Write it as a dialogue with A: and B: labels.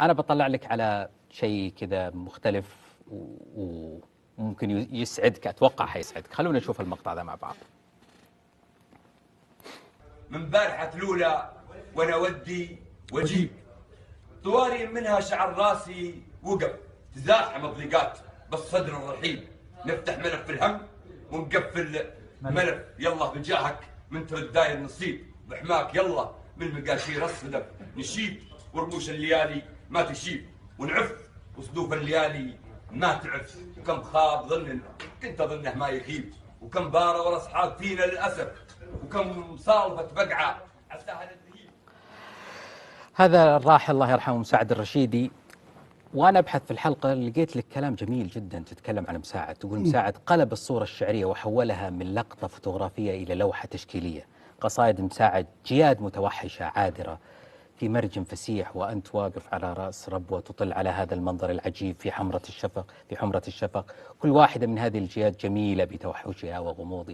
A: أنا بطلع لك على شيء كذا مختلف وممكن يسعدك، أتوقع حيسعدك. خلونا نشوف المقطع ذا مع بعض.
B: من بارحة الأولى وأنا ودي وجيب طواري منها شعر راسي وقف تزاحم الضيقات بالصدر الرحيب. نفتح ملف الهم ونقفل ملف يلا بجاهك من ترد داير نصيب بحماك يلا من مقاشير الصدف نشيب ورموش الليالي ما تشيب ونعف وصدوف الليالي ما تعف. وكم خاب ظن كنت أظنه ما يخيب وكم بارة ورا أصحاب فينا للأسف وكم صالفة بقعة عساها للذهيب.
A: هذا الراحل الله يرحمه مساعد الرشيدي. وأنا أبحث في الحلقة لقيت لك كلام جميل جدا تتكلم عن مساعد، تقول مساعد قلب الصورة الشعرية وحولها من لقطة فوتوغرافية إلى لوحة تشكيلية. قصائد مساعد جياد متوحشة عادرة في مرج فسيح، وأنت واقف على رأس ربوة تطل على هذا المنظر العجيب في حمرة الشفق. كل واحدة من هذه الجياد جميلة بتوحشها وغموضها.